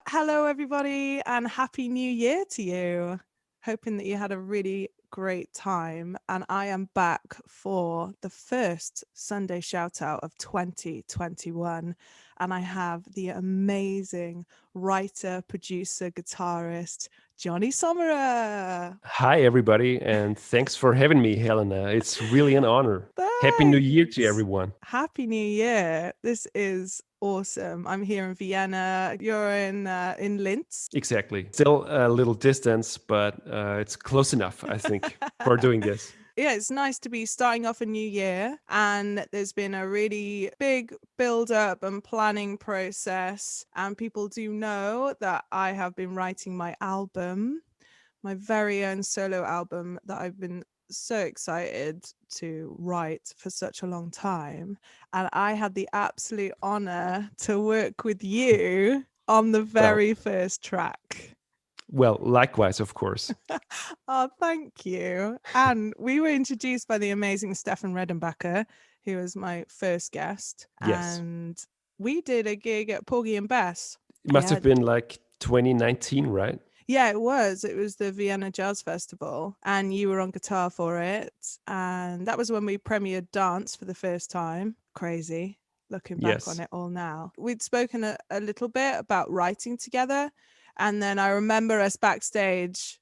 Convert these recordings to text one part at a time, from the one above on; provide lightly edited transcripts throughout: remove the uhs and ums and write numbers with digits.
Hello, everybody, and Happy New Year to you. Hoping that you had a really great time. And I am back for the first Sunday shout out of 2021. And I have the amazing writer, producer, guitarist, Johnny Sommerer. Hi, everybody, and thanks for having me, Helena. It's really an honor. Happy New Year to Thanks. everyone. Happy New Year. This is awesome. I'm here in Vienna. You're in Linz. Exactly. Still a little distance, but it's close enough, I think, for doing this. Yeah, it's nice to be starting off a new year, and there's been a really big build up and planning process. And people do know that I have been writing my album, my very own solo album that I've been so excited to write for such a long time. And I had the absolute honor to work with you on the Well, very first track. well, likewise, of course. Oh, thank you. And we were introduced by the amazing Stefan Redenbacher, who was my first guest. Yes. And we did a gig at Porgy and Bess. It must Yeah. have been like 2019, right? Yeah, it was. It was the Vienna Jazz Festival, and you were on guitar for it. And that was when we premiered Dance for the first time. Crazy, looking back on Yes. it all now. We'd spoken a little bit about writing together. And then I remember us backstage.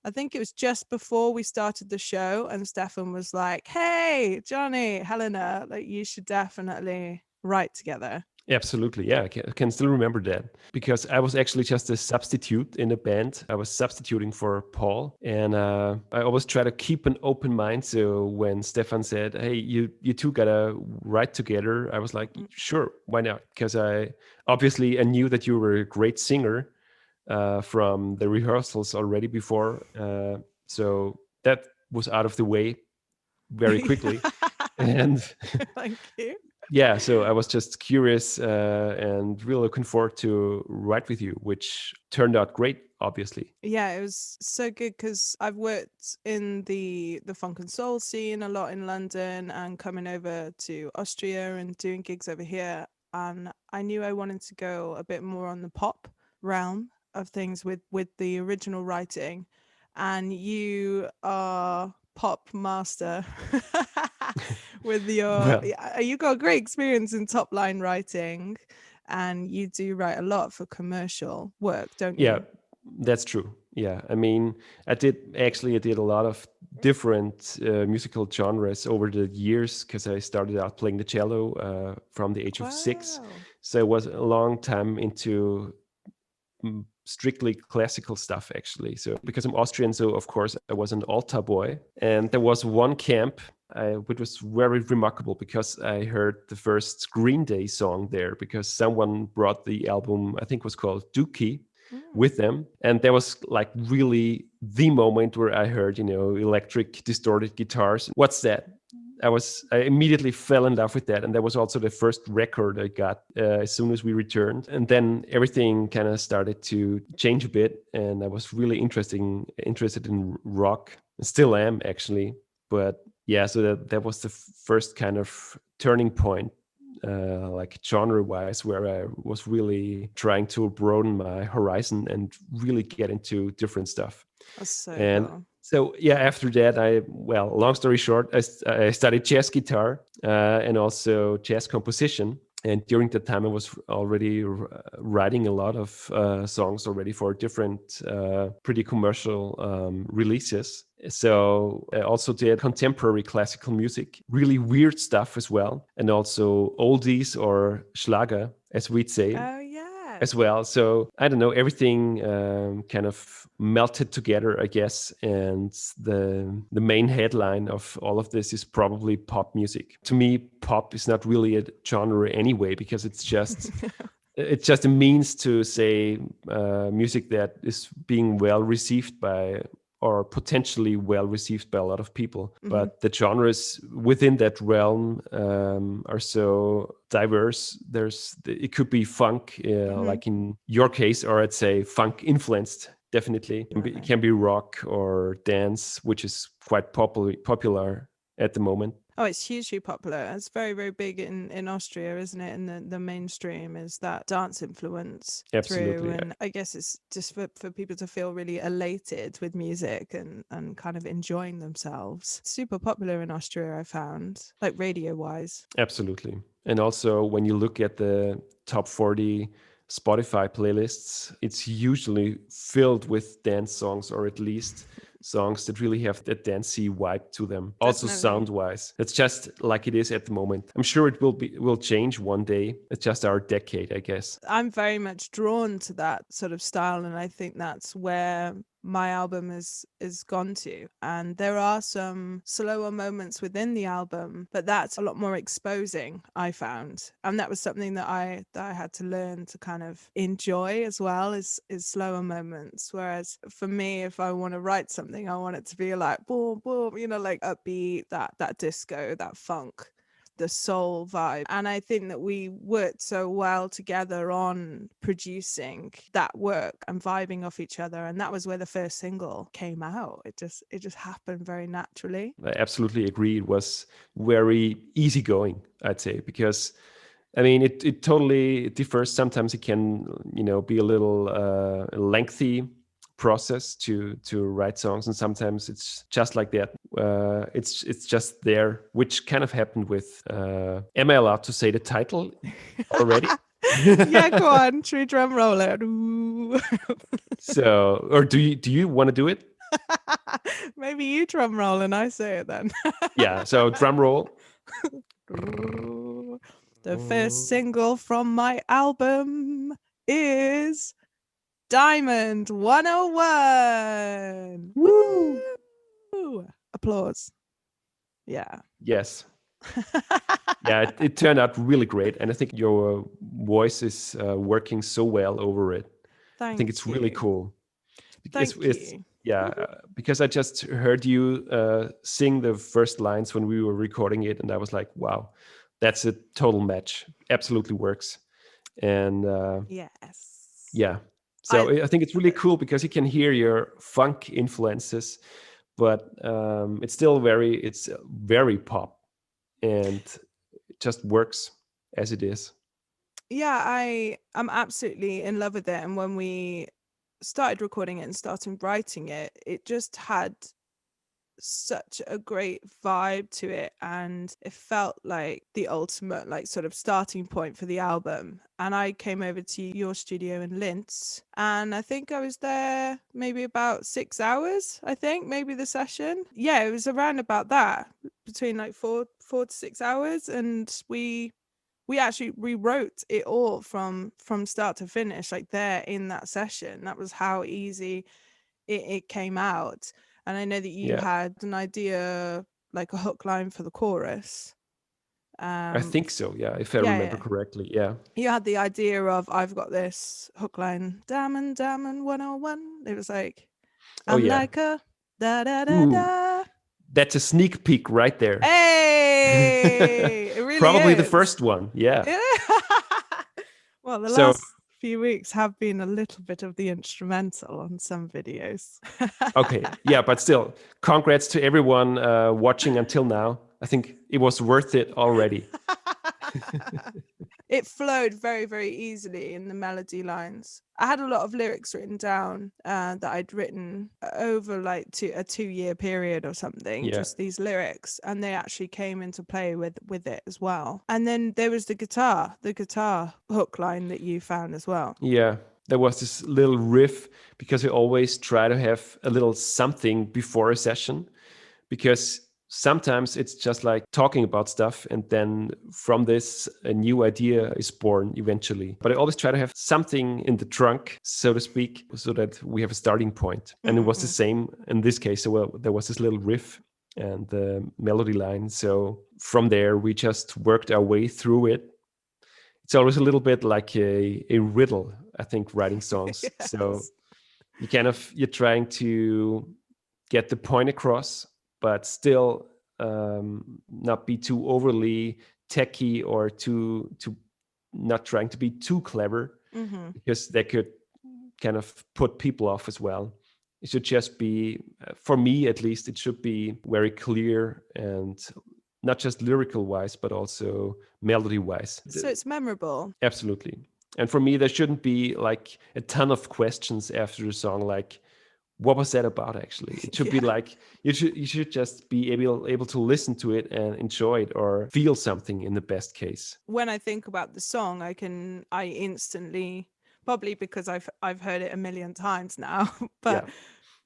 I think it was just before we started the show, and Stefan was like, "Hey, Johnny, Helena, like you should definitely write together." Absolutely. Yeah, I can still remember that because I was actually just a substitute in a band. I was substituting for Paul, and I always try to keep an open mind. So when Stefan said, "Hey, you two gotta write together," I was like, "Sure, why not?" Because I knew that you were a great singer from the rehearsals already before, so that was out of the way very quickly, and Thank you. yeah, so I was just curious and really looking forward to write with you, which turned out great, obviously. Yeah, it was so good because I've worked in the funk and soul scene a lot in London, and coming over to Austria and doing gigs over here. And I knew I wanted to go a bit more on the pop realm of things with the original writing. And you are pop master with your, Well, yeah, you got a great experience in top line writing, and you do write a lot for commercial work, don't yeah, you? that's true. Yeah, I mean, I did a lot of different musical genres over the years because I started out playing the cello from the age of 6. Wow. So I was a long time into strictly classical stuff, actually. So because I'm Austrian, so of course I was an altar boy, and there was one camp which was very remarkable because I heard the first Green Day song there because someone brought the album, I think was called Dookie, Mm. with them, and that was like really the moment where I heard, electric distorted guitars. What's that? I immediately fell in love with that, and that was also the first record I got as soon as we returned. And then everything kind of started to change a bit, and I was really interested in rock. Still am, actually, but yeah. So that was the first kind of turning point, like genre-wise, where I was really trying to broaden my horizon and really get into different stuff. That's so And cool. so, yeah, after that, long story short, I studied jazz guitar and also jazz composition. And during that time, I was already writing a lot of songs already for different pretty commercial releases. So I also did contemporary classical music, really weird stuff as well, and also oldies or Schlager, as we'd say, Oh yeah. as well. So I don't know, everything kind of melted together, I guess. And the main headline of all of this is probably pop music. To me, pop is not really a genre anyway, because it's just a means to say music that is being well received by, or potentially well received by, a lot of people. Hmm. But the genres within that realm are so diverse. It could be funk, Hmm. like in your case, or I'd say funk influenced. Definitely, it Definitely. can be rock or dance, which is quite popular at the moment. Oh, it's hugely popular. It's very, very big in Austria, isn't it? And the mainstream is that dance influence through. Absolutely. And I guess it's just for people to feel really elated with music and kind of enjoying themselves. Super popular in Austria, I found, like radio wise. Absolutely. And also, when you look at the top 40 Spotify playlists, it's usually filled with dance songs, or at least songs that really have that dancey vibe to them. Also, Definitely. sound wise, it's just like it is at the moment. I'm sure it will change one day. It's just our decade, I guess. I'm very much drawn to that sort of style, and I think that's where my album is gone to. And there are some slower moments within the album, but that's a lot more exposing, I found. And that was something that I had to learn to kind of enjoy as well, is slower moments. Whereas for me, if I want to write something, I want it to be like boom boom, like upbeat, that disco, that funk, the soul vibe. And I think that we worked so well together on producing that work and vibing off each other. And that was where the first single came out. It just happened very naturally. I absolutely agree. It was very easygoing, I'd say, because I mean, it totally differs. Sometimes it can, be a little lengthy process to write songs, and sometimes it's just like that. It's just there, which kind of happened with. Am I allowed to say the title already? Yeah, go on, true drum roller. So, or do you want to do it? Maybe you drum roll and I say it then. Yeah. So drum roll. The first single from my album is Diamond 101. Woo! Woo! Applause. Yeah. Yes. Yeah, it turned out really great, and I think your voice is working so well over it. I think it's Thank really you. cool. Thank you. Yeah, because I just heard you sing the first lines when we were recording it, and I was like, wow, that's a total match. Absolutely works. And Yes. yeah, I so I think it's really cool because you can hear your funk influences, but it's very pop, and it just works as it is. yeah, I'm absolutely in love with it. And when we started recording it and started writing it, it just had such a great vibe to it, and it felt like the ultimate like sort of starting point for the album. And I came over to your studio in Linz, and I think I was there maybe about 6 hours. I think maybe the session, yeah, it was around about that, between like 4 to 6 hours. And we actually rewrote it all from start to finish, like there in that session. That was how easy it came out. And I know that you Yeah, had an idea, like a hook line for the chorus. I think so. Yeah, if I Yeah, remember yeah. correctly. Yeah. You had the idea of, I've got this hook line, Diamond, Diamond 101. It was like, Oh I'm yeah. like a da da da Ooh, da. that's a sneak peek right there. Hey, it really Probably the is. first one. Yeah. Yeah. Well, the So, last few weeks have been a little bit of the instrumental on some videos. okay. Yeah, but still, congrats to everyone watching until now. I think it was worth it already. It flowed very, very easily in the melody lines. I had a lot of lyrics written down that I'd written over like a 2 year period or something, Yeah. just these lyrics, and they actually came into play with it as well. And then there was the guitar hook line that you found as well. Yeah. There was this little riff because I always try to have a little something before a session, because sometimes it's just like talking about stuff, and then from this a new idea is born eventually. But I always try to have something in the trunk, so to speak, so that we have a starting point. And it was the Mm-hmm. same in this case. So, well, there was this little riff and the melody line, so from there we just worked our way through it. It's always a little bit like a riddle, I think, writing songs. So Yes. you're trying to get the point across, but still not be too overly techy, or too not trying to be too clever, Mm-hmm. because that could kind of put people off as well. It should just be, for me at least, it should be very clear and not just lyrical wise, but also melody wise. So it's memorable. Absolutely. And for me, there shouldn't be like a ton of questions after the song, like, what was that about actually? It should be Yeah. like you should just be able to listen to it and enjoy it or feel something in the best case. When I think about the song, I instantly, probably because I've heard it a million times now, but Yeah.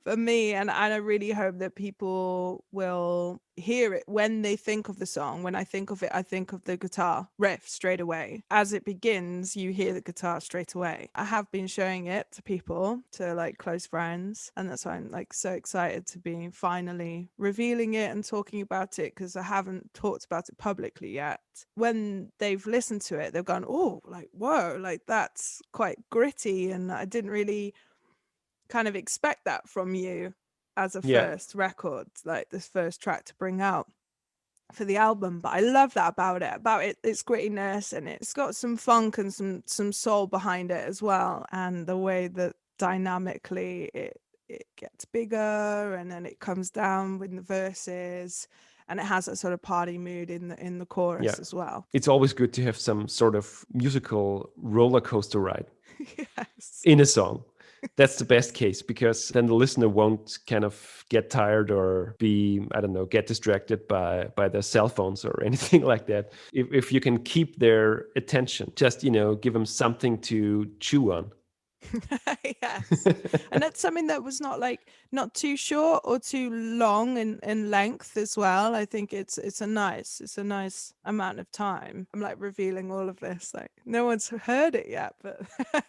for me, and I really hope that people will hear it when they think of the song. When I think of it, I think of the guitar riff straight away. As it begins, you hear the guitar straight away. I have been showing it to people, to like close friends, and that's why I'm like so excited to be finally revealing it and talking about it, because I haven't talked about it publicly yet. When they've listened to it, they've gone, oh, like, whoa, like that's quite gritty, and I didn't really kind of expect that from you as a Yeah. first record, like this first track to bring out for the album. But I love that about it, its grittiness, and it's got some funk and some soul behind it as well, and the way that dynamically it gets bigger and then it comes down with the verses, and it has that sort of party mood in the Yeah. chorus as well. It's always good to have some sort of musical roller coaster ride Yes. in a song. That's the best case, because then the listener won't kind of get tired or be, I don't know, get distracted by their cell phones or anything like that. If you can keep their attention, just, give them something to chew on. Yes. And that's something that was not too short or too long in length as well. I think it's a nice amount of time. I'm like revealing all of this, like no one's heard it yet, but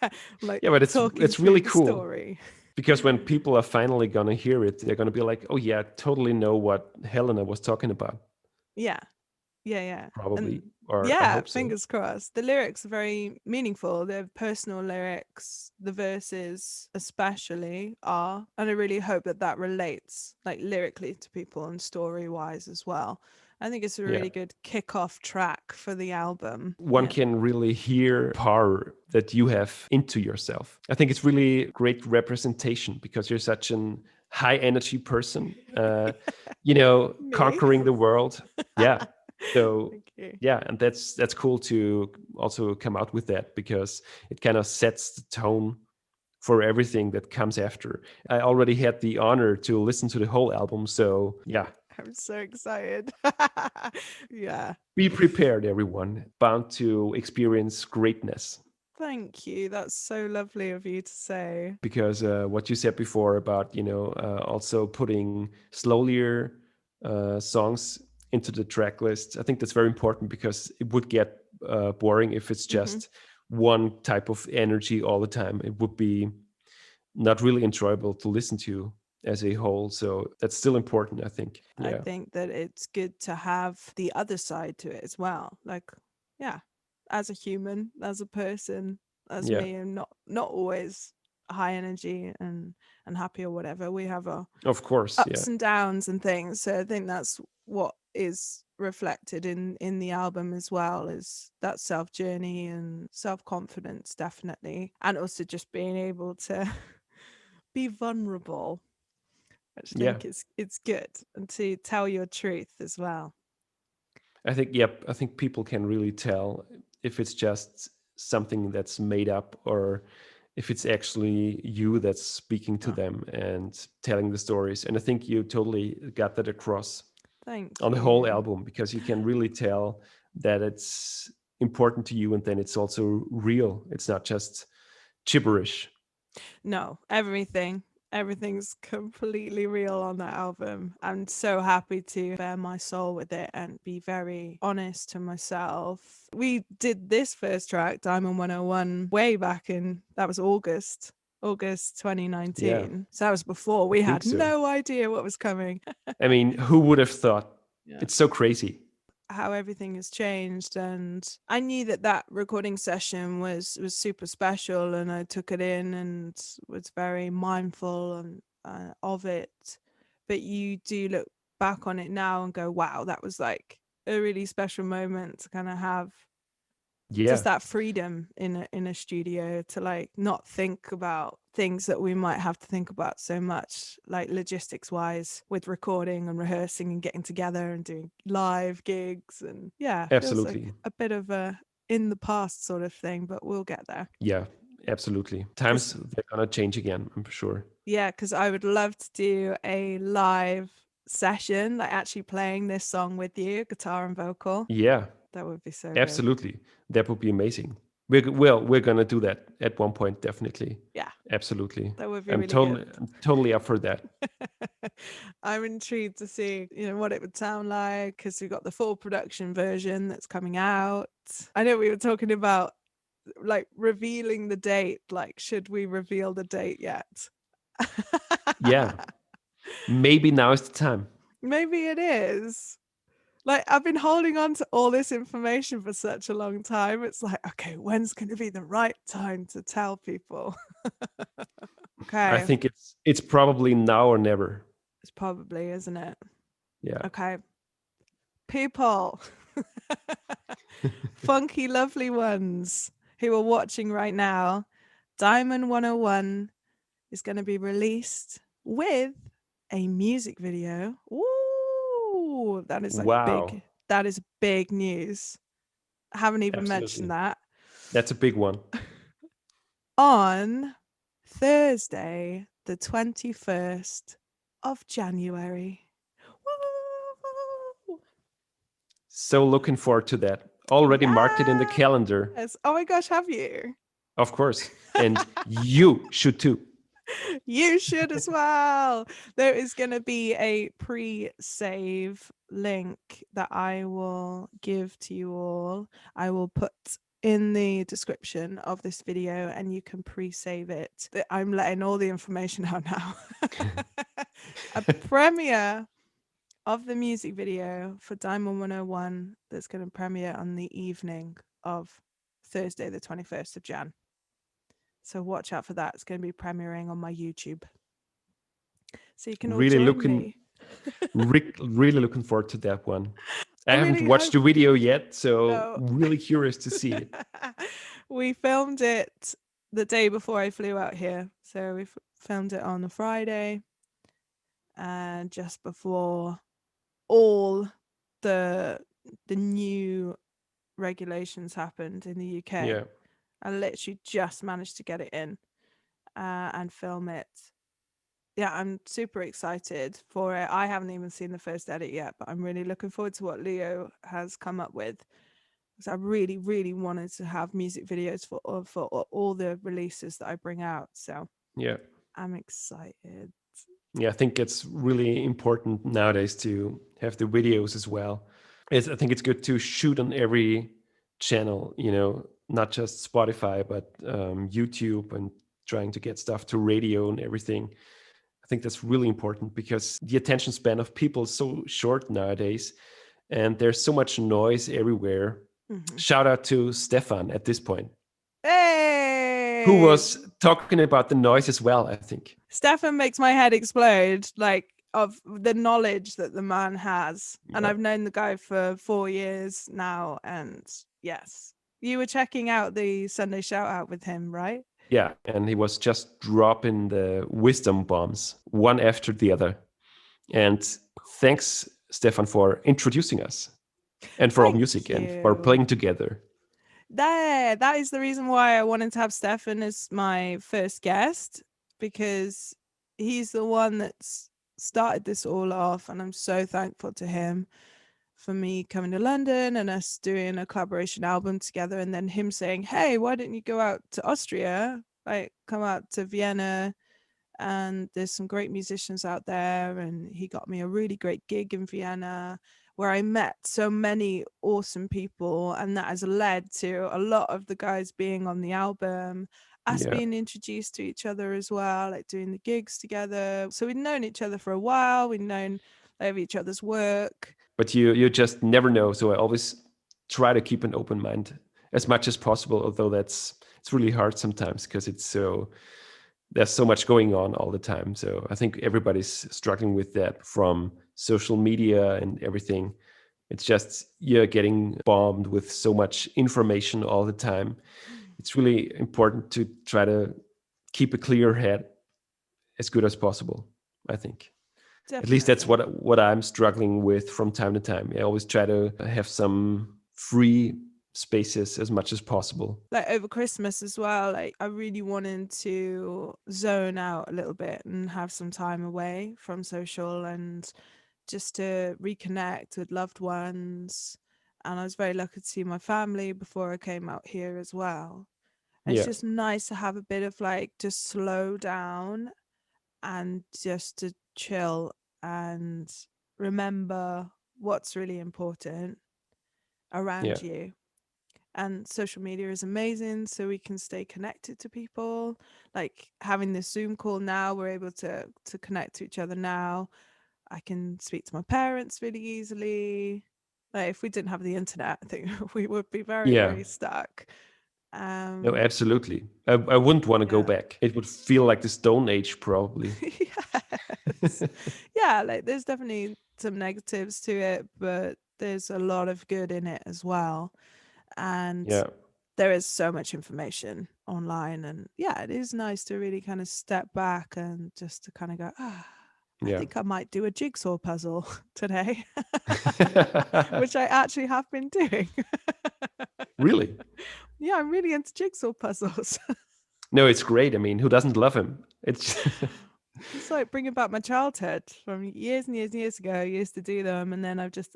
I'm like Yeah, but it's talking it's through really the cool, story. because when people are finally gonna hear it, they're gonna be like, "Oh yeah, I totally know what Helena was talking about." Yeah. Yeah. Probably, And or I yeah, hope so. fingers crossed. The lyrics are very meaningful. They're personal lyrics. The verses, especially, are. And I really hope that that relates, like lyrically, to people and story wise as well. I think it's a Yeah. really good kick-off track for the album. One Yeah. can really hear power that you have into yourself. I think it's really great representation, because you're such an high energy person, Me. conquering the world. Yeah. So Thank you. yeah, and that's cool to also come out with that, because it kind of sets the tone for everything that comes after. I already had the honor to listen to the whole album, so yeah, I'm so excited. Yeah. be prepared, everyone. Bound to experience greatness. Thank you. That's so lovely of you to say. Because what you said before about, also putting slowlier songs into the track list, I think that's very important, because it would get boring if it's Hmm. just one type of energy all the time. It would be not really enjoyable to listen to as a whole. So that's still important, I think. I Yeah. think that it's good to have the other side to it as well. Like, yeah, as a human, as a person, as Yeah. me, and not always high energy and happy or whatever. We have our Of course. Yeah. ups and downs and things. So I think that's what is reflected in the album as well, is that self journey and self confidence, definitely, and also just being able to be vulnerable. I just Yeah. think it's good, and to tell your truth as well. I think people can really tell if it's just something that's made up, or if it's actually you that's speaking to Oh, them and telling the stories. And I think you totally got that across thank on the whole you. album, because you can really tell that it's important to you, and then it's also real. It's not just gibberish. No, everything's completely real on that album. I'm so happy to bare my soul with it and be very honest to myself. We did this first track, Diamond 101, way back in, that was August Yeah, 2019. So that was before I we think had so. no idea what was coming. I mean, who would have thought? Yeah. It's so crazy. How everything has changed, and I knew that that recording session was super special, and I took it in and was very mindful and of it. But you do look back on it now and go, wow, that was like a really special moment to kind of have Yeah, just that freedom in a studio to like not think about things that we might have to think about so much, like logistics wise, with recording and rehearsing and getting together and doing live gigs. And yeah, feels like absolutely. a bit of a in the past sort of thing, but we'll get there. Yeah, absolutely. Because Times they're gonna change again, I'm sure. yeah, because I would love to do a live session, like actually playing this song with you, guitar and vocal. Yeah, That would be so good. absolutely. That would be amazing. We're gonna do that at one point, definitely. Yeah, Absolutely. that would be I'm really good. totally up for that. I'm intrigued to see, what it would sound like because we got the full production version that's coming out. I know we were talking about like revealing the date. Like, should we reveal the date yet? Yeah. Maybe now is the time. Maybe it is. Like, I've been holding on to all this information for such a long time. It's like, okay, when's going to be the right time to tell people? I Okay, think it's probably now or never. it's probably, isn't it? Yeah. Okay, people, funky, lovely ones who are watching right now, Diamond 101 is going to be released with a music video. Ooh, that is like Wow. big. That is big news. I haven't even mentioned Absolutely. that. That's a big one. On Thursday, the 21st of January. Woo! So looking forward to that. Already marked it in the calendar, Yes. Oh my gosh, have you? of course. And you should too. You should as well. There is going to be a pre-save link that I will give to you all. I will put in the description of this video and you can pre-save it. I'm letting all the information out now. A premiere of the music video for Diamond 101 that's going to premiere on the evening of Thursday, the 21st of Jan. So watch out for that. It's going to be premiering on my YouTube. So you can all Really join looking me. really looking forward to that one. I I haven't really watched hope the video yet, so no. really curious to see it. We filmed it the day before I flew out here. So we filmed it on a Friday and just before all the new regulations happened in the UK. Yeah. I literally just managed to get it in and film it. Yeah, I'm super excited for it. I haven't even seen the first edit yet, but I'm really looking forward to what Leo has come up with. Because I really, really wanted to have music videos for all the releases that I bring out. So Yeah. I'm excited. Yeah, I think it's really important nowadays to have the videos as well. I think it's good to shoot on every channel, not just Spotify, but YouTube, and trying to get stuff to radio and everything. I think that's really important because the attention span of people is so short nowadays, and there's so much noise everywhere. Mm-hmm. Shout out to Stefan at this point, who Hey! was talking about the noise as well, I think. Stefan makes my head explode, like, of the knowledge that the man has. And Yeah. I've known the guy for 4 years now. And yes, you were checking out the Sunday shout out with him, right? Yeah, and he was just dropping the wisdom bombs one after the other. And thanks, Stefan, for introducing us and for our Thank music and for you. playing together. That is the reason why I wanted to have Stefan as my first guest, because he's the one that's started this all off, and I'm so thankful to him for me coming to London and us doing a collaboration album together, and then him saying, hey, why don't you go out to Austria, like come out to Vienna, and there's some great musicians out there. And he got me a really great gig in Vienna where I met so many awesome people, and that has led to a lot of the guys being on the album, us Yeah. being introduced to each other as well, like doing the gigs together. So we've known each other for a while, we've known of each other's work. But you just never know. So I always try to keep an open mind as much as possible, although it's really hard sometimes because there's so much going on all the time. So I think everybody's struggling with that, from social media and everything. It's just you're getting bombed with so much information all the time. It's really important to try to keep a clear head as good as possible, I think. At least that's Definitely. what I'm struggling with from time to time. I always try to have some free spaces as much as possible. Like over Christmas as well, like I really wanted to zone out a little bit and have some time away from social and just to reconnect with loved ones. And I was very lucky to see my family before I came out here as well. And it's Yeah, just nice to have a bit of like just slow down and just to chill and remember what's really important yeah, around you. And social media is amazing so we can stay connected to people. Like having this Zoom call now, we're able to connect to each other now. I can speak to my parents really easily. Like if we didn't have the internet, I think we would be very, yeah. very stuck. No, Um, absolutely. I wouldn't want to go yeah. back. It would feel like the Stone Age, probably. Yes. Yeah, like there's definitely some negatives to it, but there's a lot of good in it as well. And Yeah, there is so much information online. And yeah, it is nice to really kind of step back and just to kind of go, I yeah. think I might do a jigsaw puzzle today, which I actually have been doing. Really? Yeah, I'm really into jigsaw puzzles. No, it's great. I mean, who doesn't love him? It's It's like bringing back my childhood from years and years and years ago. I used to do them, and then I've just,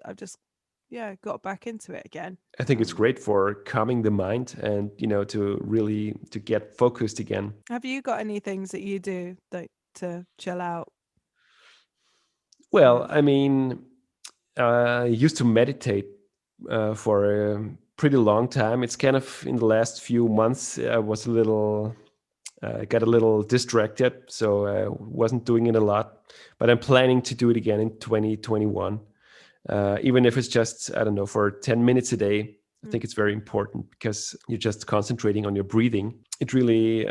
yeah, got back into it again. I think it's great for calming the mind and, to really to get focused again. Have you got any things that you do like to chill out Well, with? I mean, I used to meditate for a pretty long time. It's kind of in the last few months I was a little got a little distracted, so I wasn't doing it a lot. But I'm planning to do it again in 2021, even if it's just, I don't know, for 10 minutes a day. I think it's very important because you're just concentrating on your breathing. It really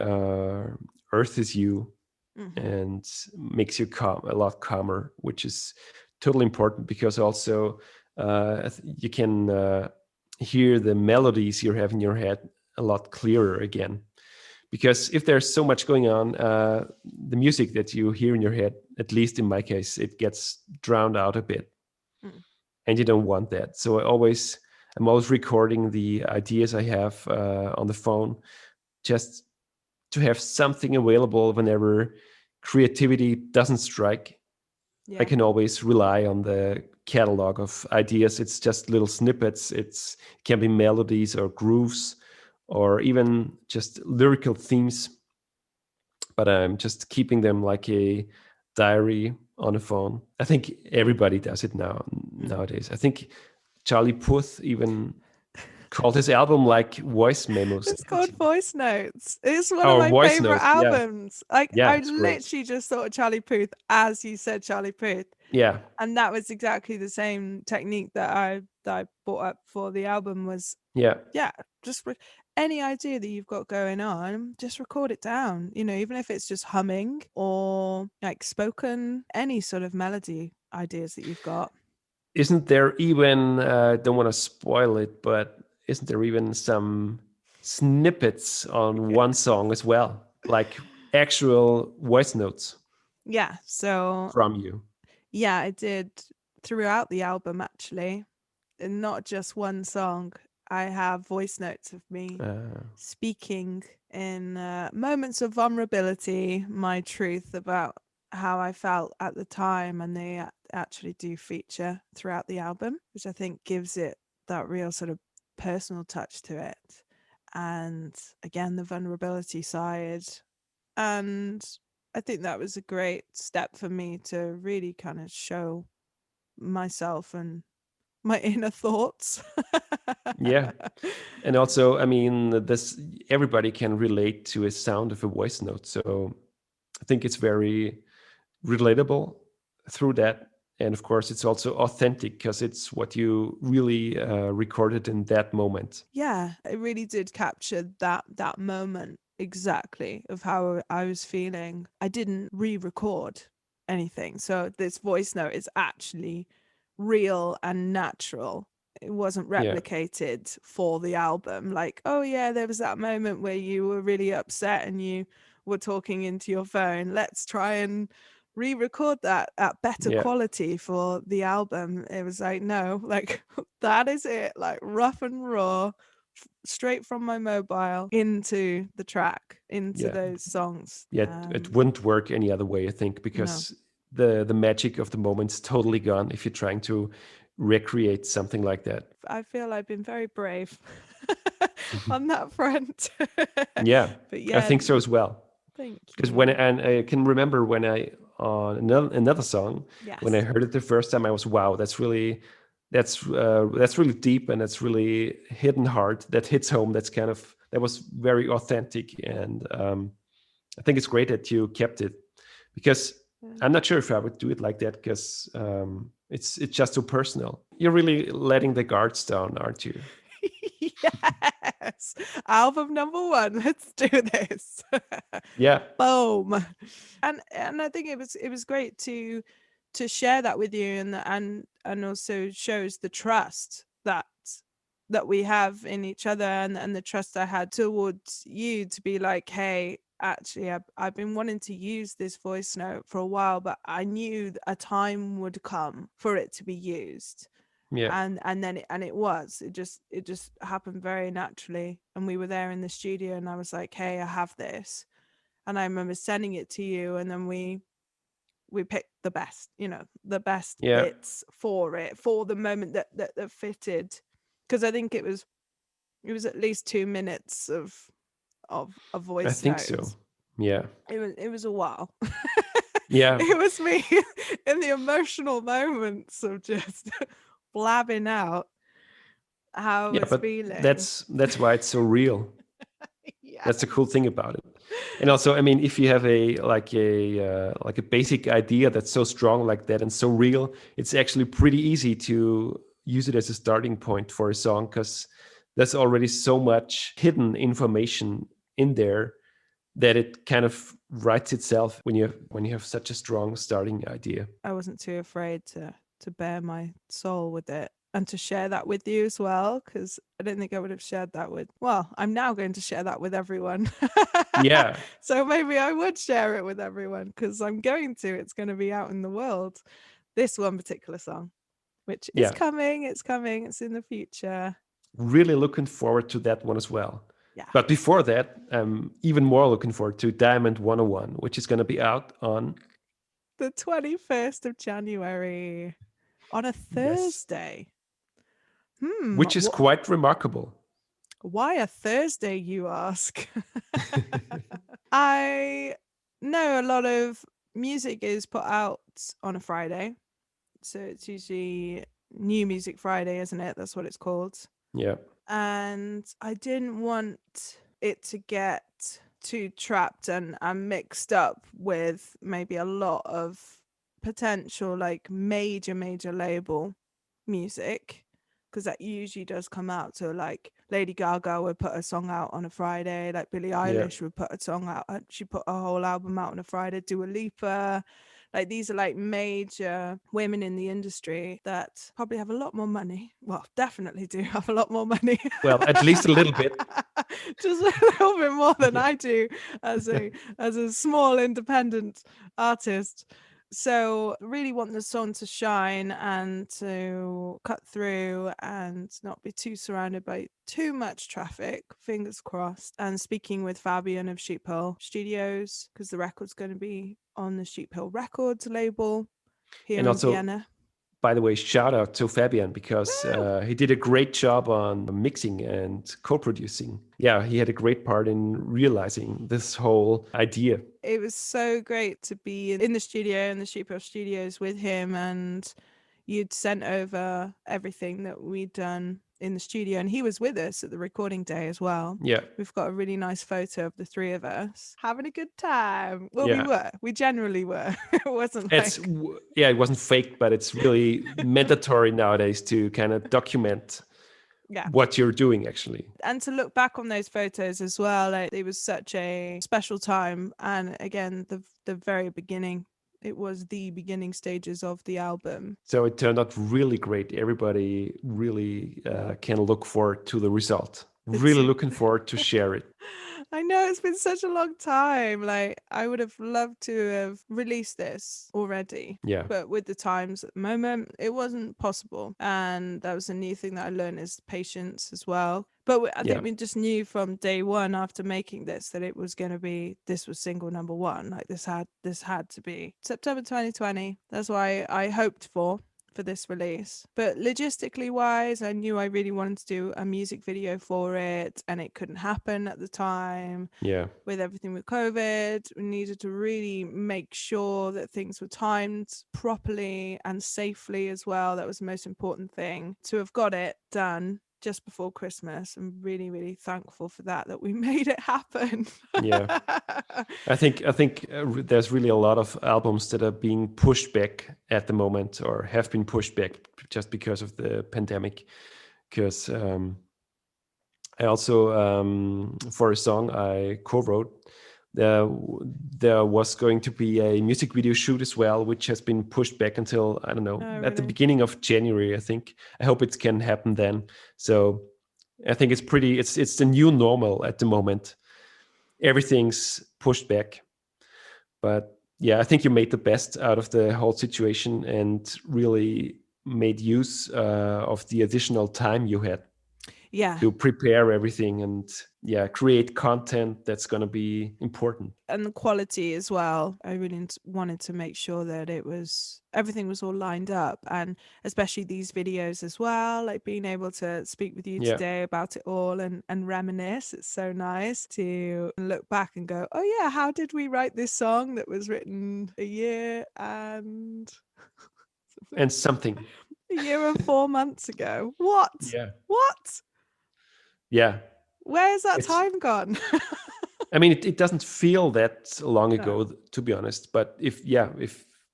earths you Mm-hmm. and makes you calm, a lot calmer, which is totally important because also you can hear the melodies you have in your head a lot clearer again. Because if there's so much going on, the music that you hear in your head, at least in my case, it gets drowned out a bit, Mm. and you don't want that. So I'm always recording the ideas I have on the phone, just to have something available whenever creativity doesn't strike. I Yeah. can always rely on the catalog of ideas. It's just little snippets. It can be melodies or grooves or even just lyrical themes, but I'm just keeping them like a diary on a phone. I think everybody does it Mm. nowadays. I think Charlie Puth even called his album like voice memos. It's called Voice Notes. It's one of Or my voice favorite notes. Yeah. albums. Like Yeah, I it's great. literally just thought of Charlie Puth as you said Charlie Puth. Yeah. And that was exactly the same technique that I brought up for the album was, Yeah. yeah, just any idea that you've got going on, just record it down. Even if it's just humming or like spoken, any sort of melody ideas that you've got. Isn't there even, don't want to spoil it, but isn't there even some snippets on one song as well? Like actual voice notes Yeah. So from you? yeah, I did throughout the album actually, and not just one song. I have voice notes of me Uh, speaking in moments of vulnerability, my truth about how I felt at the time, and they actually do feature throughout the album, which I think gives it that real sort of personal touch to it. And again, the vulnerability side. And I think that was a great step for me to really kind of show myself and my inner thoughts. yeah. And also, I mean, this everybody can relate to a sound of a voice note. So I think it's very relatable through that. And of course, it's also authentic because it's what you really recorded in that moment. Yeah, it really did capture that moment exactly of how I was feeling. I didn't re-record anything. So this voice note is actually real and natural. It wasn't Yeah. replicated for the album. Like, oh yeah, there was that moment where you were really upset and you were talking into your phone. Let's try and re-record that at better Yeah. quality for the album. It was like, no, like that is it, like rough and raw, straight from my mobile into the track, into Yeah. those songs. Yeah. It wouldn't work any other way, I think, No, because the magic of the moment's totally gone if you're trying to recreate something like that. I feel I've been very brave on that front. Yeah, But I yeah, think so as well. thank Because when you. and I can remember when I on another song, when I Yes. heard it the first time, I was wow, that's really deep, and that's really hidden hard. That hits home. That was very authentic, and I think it's great that you kept it, because I'm not sure if I would do it like that, because it's just so personal. You're really letting the guards down, aren't you? Yes. Album number one. Let's do this. Yeah, Boom. And I think it was great to share that with you, and also shows the trust that we have in each other, and the trust I had towards you to be like, hey, actually I've been wanting to use this voice note for a while, but I knew a time would come for it to be used. yeah, And then it just happened very naturally, and we were there in the studio, and I was like, hey, I have this. And I remember sending it to you, and then we picked the best, the best yeah. bits for it, for the moment that fitted, because I think it was at least 2 minutes of a I voice think so. note. Yeah, It was a while. yeah. It was me in the emotional moments of just blabbing out how I Yeah, was but feeling. that's why it's so real. Yeah. That's the cool thing about it. And also, I mean, if you have a basic idea that's so strong like that and so real, it's actually pretty easy to use it as a starting point for a song, because there's already so much hidden information in there that it kind of writes itself when you have such a strong starting idea. I wasn't too afraid to bare my soul with it and to share that with you as well, because I don't think I would have shared that with, well, I'm now going to share that with everyone. Yeah, So maybe I would share it with everyone, because it's going to be out in the world, this one particular song, which is yeah. coming, it's in the future. Really looking forward to that one as well. Yeah. But before that, I'm even more looking forward to Diamond 101, which is going to be out on, The 21st of January on a yes, Thursday. which is quite remarkable. Why a Thursday, you ask? I know a lot of music is put out on a Friday. So it's usually New Music Friday, isn't it? That's what it's called. Yeah, And I didn't want it to get too trapped and mixed up with maybe a lot of potential like major label music, because that usually does come out. So like Lady Gaga would put a song out on a Friday, like Billie yeah, Eilish would put a song out, she put a whole album out on a Friday, Dua Lipa. Like these are like major women in the industry that probably have a lot more money. Well, definitely do have a lot more money. well, at least a little bit. Just a little bit more than Yeah, I do as a small independent artist. So really want the song to shine and to cut through and not be too surrounded by too much traffic, fingers crossed. And speaking with Fabian of Sheep Hill Studios, because the record's going to be on the Sheep Hill Records label here and in also, Vienna. by the way, shout out to Fabian, because Woo! he did a great job on mixing and co-producing. Yeah, he had a great part in realizing this whole idea. It was so great to be in the studio, in the Sheep Hill Studios with him, and you'd sent over everything that we'd done in the studio, and he was with us at the recording day as well. Yeah, We've got a really nice photo of the three of us having a good time. Well, yeah. we generally were. It wasn't like, Yeah, it wasn't fake, but it's really mandatory nowadays to kind of document yeah. what you're doing actually. And to look back on those photos as well, like, it was such a special time. And again, the very beginning it was the beginning stages of the album. So it turned out really great. Everybody really can look forward to the result. It's Really looking forward to share it. I know it's been such a long time. Like, I would have loved to have released this already. Yeah. But with the times at the moment, it wasn't possible. And that was a new thing that I learned is patience as well. But I Yeah. think we just knew from day one after making this that it was going to be, this was single number one. Like this had to be September 2020. That's why I hoped for this release. But logistically wise, I knew I really wanted to do a music video for it, and it couldn't happen at the time. Yeah. With everything with COVID, we needed to really make sure that things were timed properly and safely as well. That was the most important thing. To have got it done just before Christmas, I'm really, really thankful for that we made it happen. Yeah. I think there's really a lot of albums that are being pushed back at the moment, or have been pushed back just because of the pandemic. Because I also, for a song I co-wrote, there was going to be a music video shoot as well, which has been pushed back until, I don't know, Oh, at the really? beginning of January, I think. I hope it can happen then. So I think it's the new normal at the moment. Everything's pushed back. But yeah, I think you made the best out of the whole situation and really made use of the additional time you had Yeah. to prepare everything and create content that's going to be important. And the quality as well. I really wanted to make sure that everything was all lined up, and especially these videos as well, like being able to speak with you Yeah. today about it all and reminisce. It's so nice to look back and go, oh yeah, how did we write this song that was written a year and something. a year and 4 months ago? What? Yeah. What? Yeah. Where's that time gone? I mean, it doesn't feel that long No. ago, to be honest. But if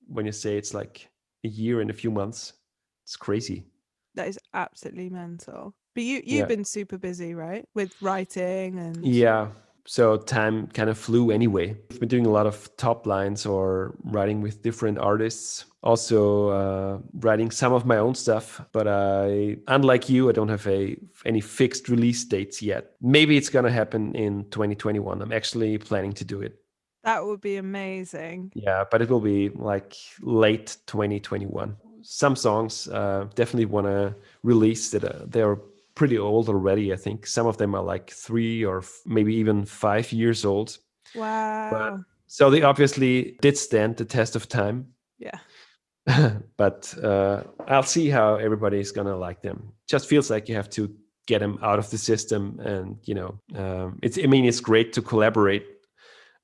when you say it's like a year and a few months, it's crazy. That is absolutely mental. But you've Yeah. been super busy, right? With writing and Yeah. So time kind of flew anyway. I've been doing a lot of top lines or writing with different artists. Also writing some of my own stuff. But unlike you, I don't have any fixed release dates yet. Maybe it's going to happen in 2021. I'm actually planning to do it. That would be amazing. Yeah, but it will be like late 2021. Some songs definitely want to release that they're pretty old already. I think some of them are like 3 or maybe even 5 years old. Wow. But, so they obviously did stand the test of time. Yeah. But I'll see how everybody is gonna like them. Just feels like you have to get them out of the system, and it's great to collaborate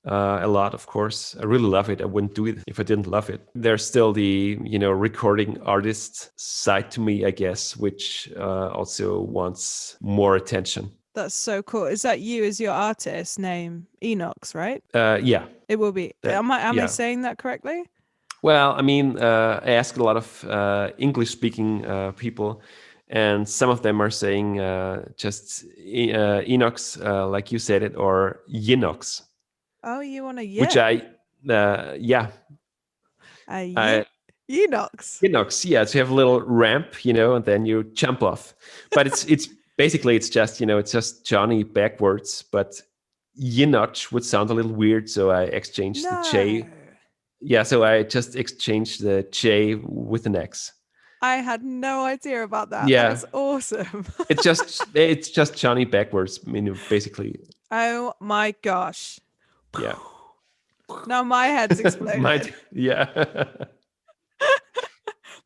a lot, of course. I really love it. I wouldn't do it if I didn't love it. There's still the recording artist side to me, I guess, which also wants more attention. That's so cool. Is that you as your artist name? Enox, right? Yeah. It will be. Am I saying that correctly? Well, I mean, I asked a lot of English-speaking people, and some of them are saying just Enox, like you said it, or Yinox. Oh, you want a Which Enox. Enox, yeah. So you have a little ramp, and then you jump off. But it's basically it's just Johnny backwards. But Yinoch would sound a little weird, so I exchanged the J. Yeah, so I just exchanged the J with an X. I had no idea about that. Yeah. That's awesome. it's just Johnny backwards, basically. Oh my gosh. Yeah. Now my head's exploded. Yeah.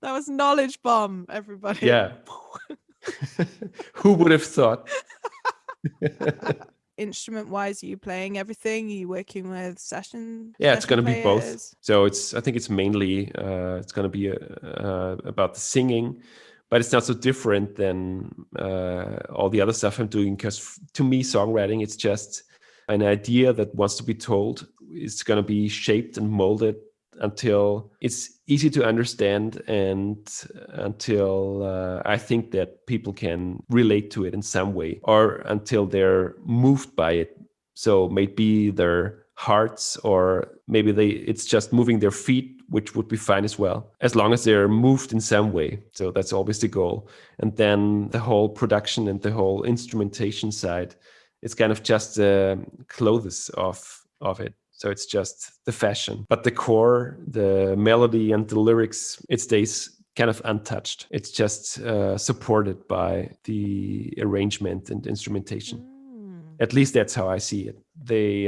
That was knowledge bomb, everybody. Yeah. Who would have thought? Instrument wise, are you playing everything? Are you working with session? Yeah, it's going to be both. So I think it's mainly it's going to be about the singing, but it's not so different than all the other stuff I'm doing, because to me, songwriting, it's just an idea that wants to be told. It's going to be shaped and molded until it's easy to understand, and until I think that people can relate to it in some way, or until they're moved by it. So maybe their hearts, or maybe it's just moving their feet, which would be fine as well, as long as they're moved in some way. So that's always the goal. And then the whole production and the whole instrumentation side, it's kind of just the clothes of it. So it's just the fashion. But the core, the melody and the lyrics, it stays kind of untouched. It's just supported by the arrangement and instrumentation. At least that's how I see it. They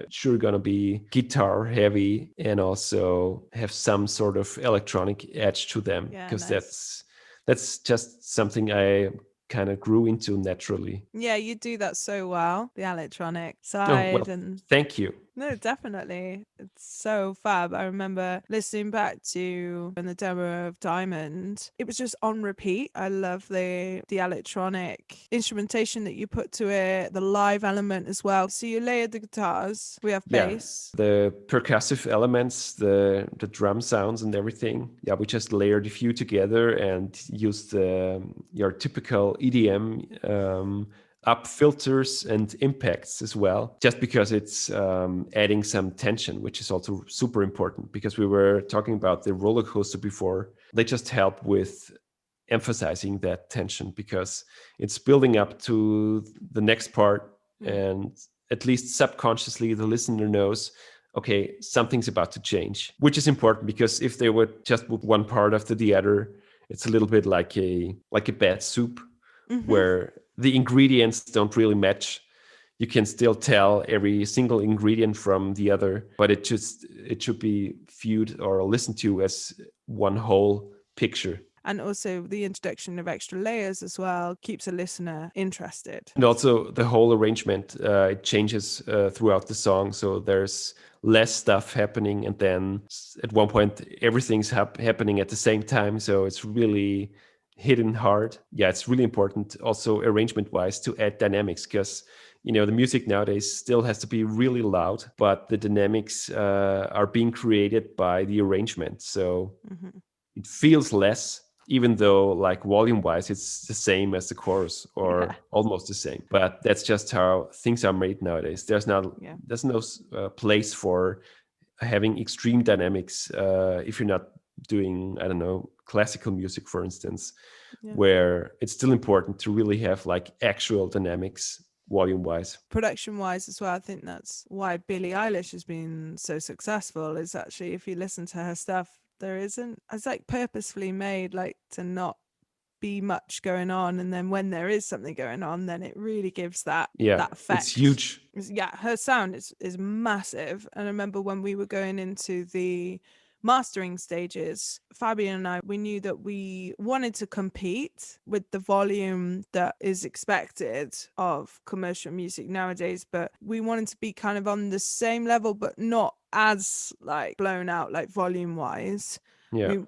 sure gonna be guitar heavy and also have some sort of electronic edge to them, Yeah, because nice. that's just something I kind of grew into naturally. Yeah, you do that so well, the electronic Oh, well, side. And thank you. no, definitely. It's so fab. I remember listening back to in the demo of Diamond. It was just on repeat. I love the electronic instrumentation that you put to it, the live element as well. So you layered the guitars. We have Yeah, bass. the percussive elements, the drum sounds and everything. Yeah, we just layered a few together and used your typical EDM up filters and impacts as well, just because it's adding some tension, which is also super important, because we were talking about the roller coaster before. They just help with emphasizing that tension, because it's building up to the next part, and at least subconsciously the listener knows, okay, something's about to change, which is important, because if they would just move one part after the other, it's a little bit like a bad soup, where the ingredients don't really match. You can still tell every single ingredient from the other, but it should be viewed or listened to as one whole picture. And also the introduction of extra layers as well keeps a listener interested. And also the whole arrangement, it changes throughout the song. So there's less stuff happening, and then at one point everything's happening at the same time. So it's really hidden hard. Yeah, it's really important also arrangement wise to add dynamics, because the music nowadays still has to be really loud, but the dynamics are being created by the arrangement. So it feels less, even though like volume wise it's the same as the chorus, Yeah. or almost the same. But that's just how things are made nowadays. Yeah. There's no place for having extreme dynamics if you're not doing, I don't know, classical music, for instance, Yeah. where it's still important to really have like actual dynamics volume wise. Production wise as well, I think that's why Billie Eilish has been so successful. Is actually, if you listen to her stuff, there isn't, it's like purposefully made like to not be much going on, and then when there is something going on, then it really gives that Yeah, it's effect. huge. Yeah, her sound is massive. And I remember when we were going into the mastering stages, Fabian and I, we knew that we wanted to compete with the volume that is expected of commercial music nowadays, but we wanted to be kind of on the same level, but not as like blown out like volume wise. Yeah.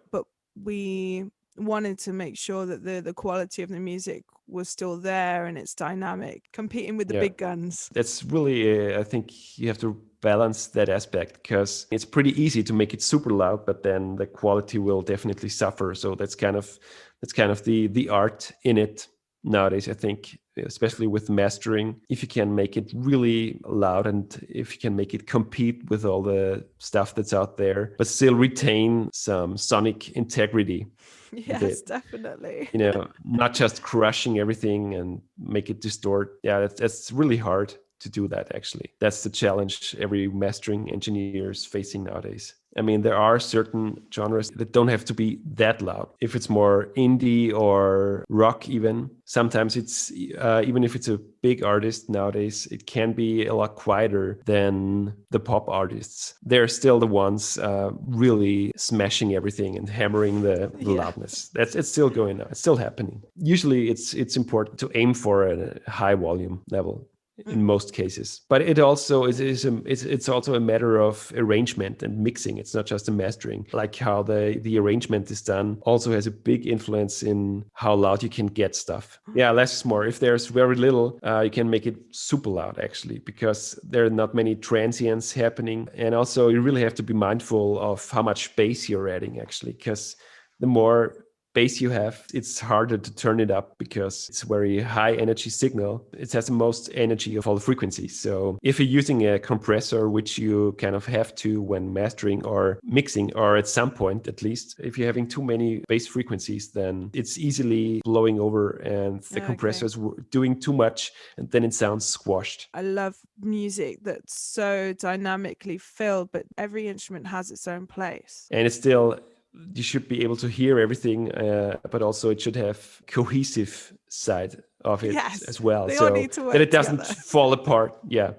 We wanted to make sure that the quality of the music was still there and it's dynamic, competing with the Yeah. big guns. That's really, I think you have to balance that aspect, because it's pretty easy to make it super loud, but then the quality will definitely suffer. So that's kind of the art in it nowadays, I think, especially with mastering. If you can make it really loud, and if you can make it compete with all the stuff that's out there, but still retain some sonic integrity with Yes, it, definitely. not just crushing everything and make it distort. Yeah, that's really hard to do that, actually. That's the challenge every mastering engineer is facing nowadays. I mean, there are certain genres that don't have to be that loud. If it's more indie or rock, even sometimes it's even if it's a big artist nowadays, it can be a lot quieter than the pop artists. They're still the ones really smashing everything and hammering the Yeah. loudness. It's still going on. It's still happening. Usually, it's important to aim for a high volume level in most cases, but it also it's also a matter of arrangement and mixing. It's not just a mastering. Like how the arrangement is done also has a big influence in how loud you can get stuff. Yeah, less is more. If there's very little, you can make it super loud, actually, because there are not many transients happening. And also you really have to be mindful of how much bass you're adding, actually, because the more bass you have, it's harder to turn it up because it's a very high energy signal. It has the most energy of all the frequencies. So if you're using a compressor, which you kind of have to when mastering or mixing, or at some point at least, if you're having too many bass frequencies, then it's easily blowing over and the Okay. compressors doing too much, and then it sounds squashed. I love music that's so dynamically filled, but every instrument has its own place. And it's still, you should be able to hear everything, but also it should have cohesive side of it Yes, as well, they all so need to that work it doesn't together. fall apart. Yeah,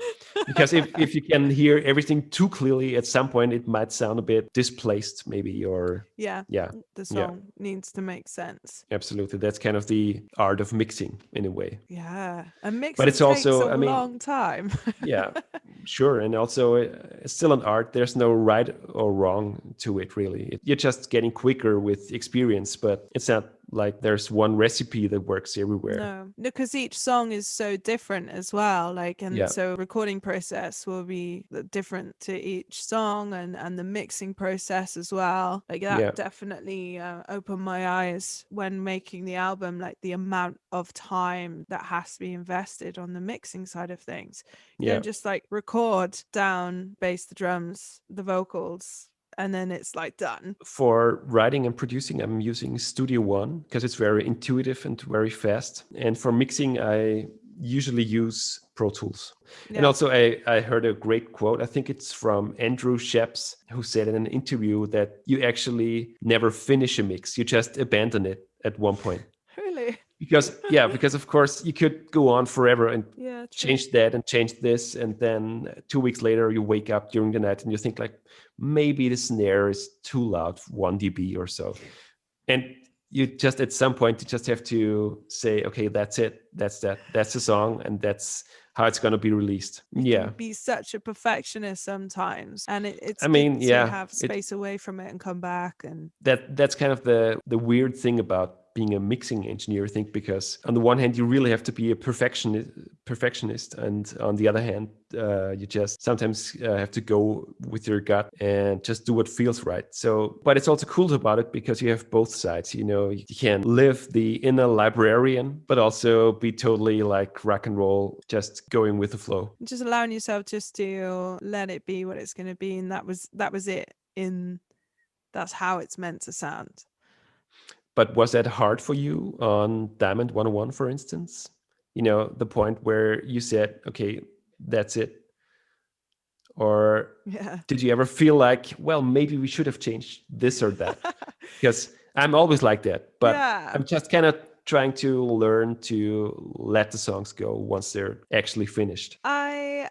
because if you can hear everything too clearly, at some point it might sound a bit displaced, maybe, or Yeah, yeah, the yeah, song needs to make sense. absolutely. That's kind of the art of mixing in a way. Yeah, and But mixing it's takes a also, I mean, long time. yeah, sure. And also, it's still an art. There's no right or wrong to it, really. You're just getting quicker with experience, but it's not like there's one recipe that works everywhere. No, because each song is so different as well. Like, and Yeah, so recording process will be different to each song, and the mixing process as well. Like that yeah, definitely opened my eyes when making the album. Like the amount of time that has to be invested on the mixing side of things. You yeah. don't just like record down, bass, the drums, the vocals, and then it's like done. For writing and producing, I'm using Studio One because it's very intuitive and very fast. And for mixing, I usually use Pro Tools. And Yeah. also, I heard a great quote. I think it's from Andrew Sheps, who said in an interview that you actually never finish a mix, you just abandon it at one point. Really? Because of course you could go on forever and Yeah, true. change that and change this, and then 2 weeks later you wake up during the night and you think like, maybe the snare is too loud, 1 dB or so, and you just at some point you just have to say, okay, that's it, that's the song, and that's how it's going to be released. You can Yeah, be such a perfectionist sometimes, and it's I good mean, to yeah, have it space away from it and come back. And that's kind of the weird thing about being a mixing engineer, I think, because on the one hand you really have to be a perfectionist, and on the other hand, you just sometimes have to go with your gut and just do what feels right. So, but it's also cool about it because you have both sides. You know, you can live the inner librarian, but also be totally like rock and roll, just going with the flow. just allowing yourself just to let it be what it's going to be, and that was it. In That's how it's meant to sound. But was that hard for you on Diamond 101, for instance? You know, the point where you said, okay, that's it. Or Yeah. did you ever feel like, well, maybe we should have changed this or that? Because I'm always like that, but Yeah. I'm just kind of trying to learn to let the songs go once they're actually finished.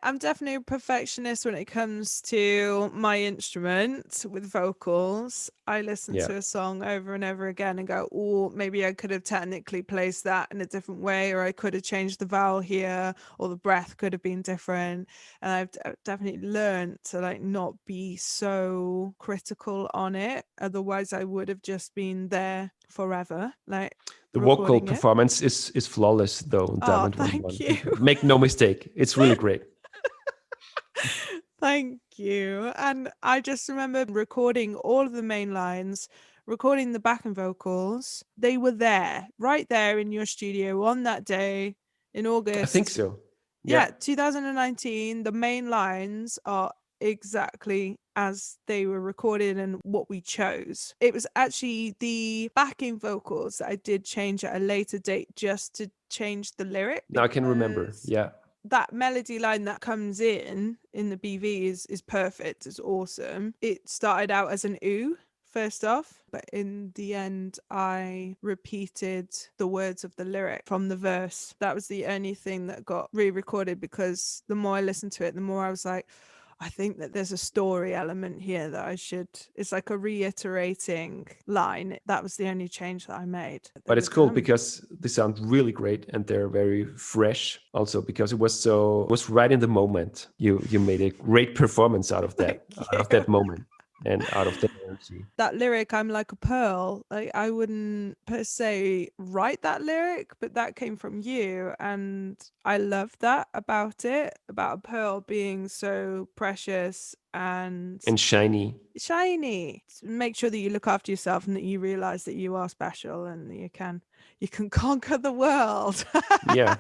I'm definitely a perfectionist when it comes to my instrument with vocals. I listen Yeah. to a song over and over again and go, oh, maybe I could have technically placed that in a different way, or I could have changed the vowel here, or the breath could have been different. And I've definitely learned to like not be so critical on it. Otherwise, I would have just been there forever, like The vocal recording it. performance is flawless though in Oh, Diamond thank 101. you. Make no mistake, it's really great. Thank you. And I just remember recording all of the main lines, recording the backing vocals. They were there, right there in your studio on that day in I think August. so. Yeah. Yeah, 2019. The main lines are exactly as they were recorded and what we chose. It was actually the backing vocals that I did change at a later date just to change the lyric, Now I can remember. because Yeah. that melody line that comes in the BV is perfect. It's awesome. It started out as an ooh first off, but in the end I repeated the words of the lyric from the verse. That was the only thing that got re-recorded, because the more I listened to it, the more I was like, I think that there's a story element here that I should. It's like a reiterating line. That was the only change that I made. They But were it's cool done. because they sound really great and they're very fresh also because it was right in the moment. You made a great performance Thank out you. of that moment and out of that energy. That lyric, I'm like a pearl. Like, I wouldn't per se write that lyric, but that came from you. And I love that about it, about a pearl being so precious and And shiny. shiny. Make sure that you look after yourself and that you realize that you are special and that you can conquer the world. Yeah,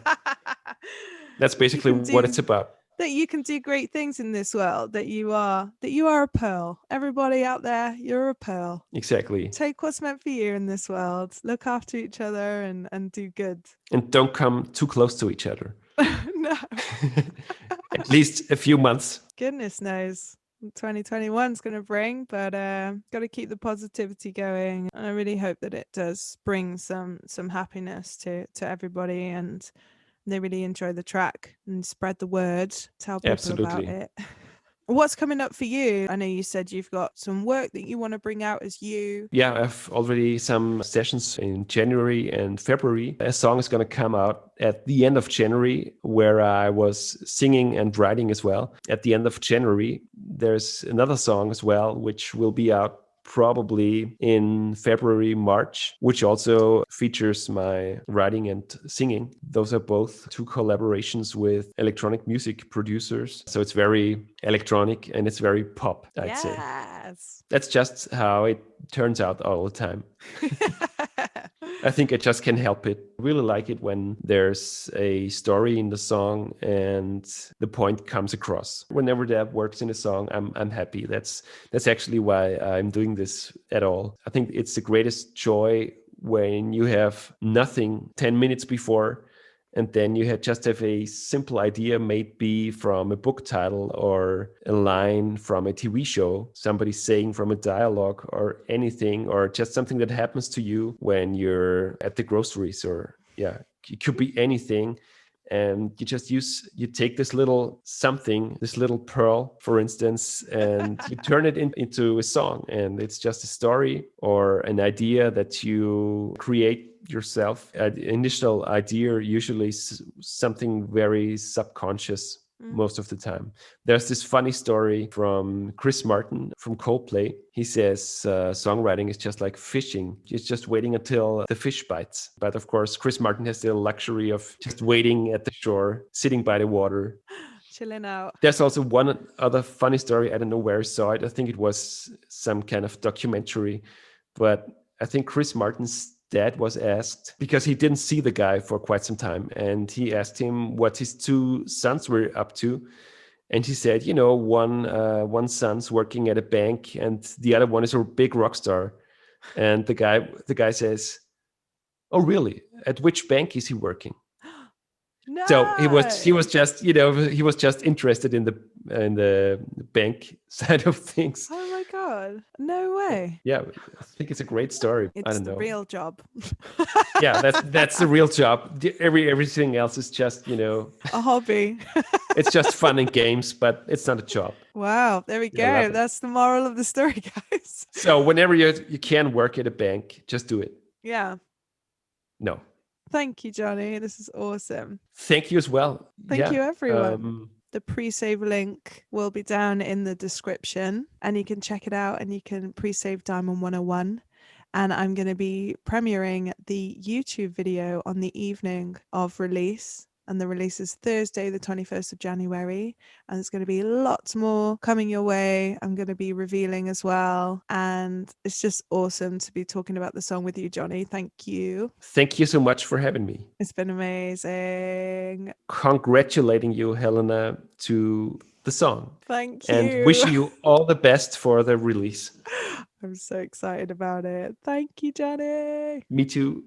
that's That you basically can what it's do about. that you can do great things in this world, that you are a pearl. Everybody out there, you're a pearl. Exactly. Take what's meant for you in this world. Look after each other and do good. And don't come too close to each other. No. At least a few months. Goodness knows 2021 is going to bring, but got to keep the positivity going. I really hope that it does bring some happiness to everybody, and they really enjoy the track and spread the word, tell people about Absolutely. it. What's coming up for you? I know you said you've got some work that you want to bring out as you. Yeah, I've already some sessions in January and February. A song is going to come out at the end of January where I was singing and writing as well. At the end of January, there's another song as well, which will be out probably in February, March, which also features my writing and singing. Those are both two collaborations with electronic music producers. So it's very electronic and it's very pop, I'd say. Yes. That's just how it turns out all the time. I think I just can't help it. I really like it when there's a story in the song and the point comes across. Whenever that works in a song, I'm happy. That's actually why I'm doing this at all. I think it's the greatest joy when you have nothing 10 minutes before and then you just have a simple idea, maybe from a book title or a line from a TV show, somebody saying from a dialogue or anything, or just something that happens to you when you're at the groceries, or yeah, it could be anything. And you take this little something, this little pearl, for instance, and you turn it into a song. And it's just a story or an idea that you create yourself. Initial idea, usually something very subconscious. Most of the time. There's this funny story from Chris Martin from Coldplay. He says songwriting is just like fishing. It's just waiting until the fish bites. But of course, Chris Martin has the luxury of just waiting at the shore, sitting by the water. Chilling out. There's also one other funny story. I don't know where I saw it. I think it was some kind of documentary. But I think Chris Martin's dad was asked, because he didn't see the guy for quite some time, and he asked him what his two sons were up to, and he said, one son's working at a bank and the other one is a big rock star. And the guy says, oh really, at which bank is he working? No. So he was just he was just interested in the bank side of things. Oh my god! No way. Yeah, I think it's a great story. I It's don't the know. real job. Yeah, that's the real job. Everything else is just a hobby. it's just fun and games, but it's not a job. Wow, there we Yeah, I love go. it. That's the moral of the story, guys. So whenever you can work at a bank, just do it. Yeah. No. Thank you, Johnny. This is awesome. Thank you as well. Thank you, everyone. The pre-save link will be down in the description and you can check it out and you can pre-save Diamond 101. And I'm going to be premiering the YouTube video on the evening of release. And the release is Thursday, the 21st of January. And there's going to be lots more coming your way. I'm going to be revealing as well. And it's just awesome to be talking about the song with you, Johnny. Thank you. Thank you so much for having me. It's been amazing. Congratulating you, Helena, to the song. Thank you. And wishing you all the best for the release. I'm so excited about it. Thank you, Johnny. Me too.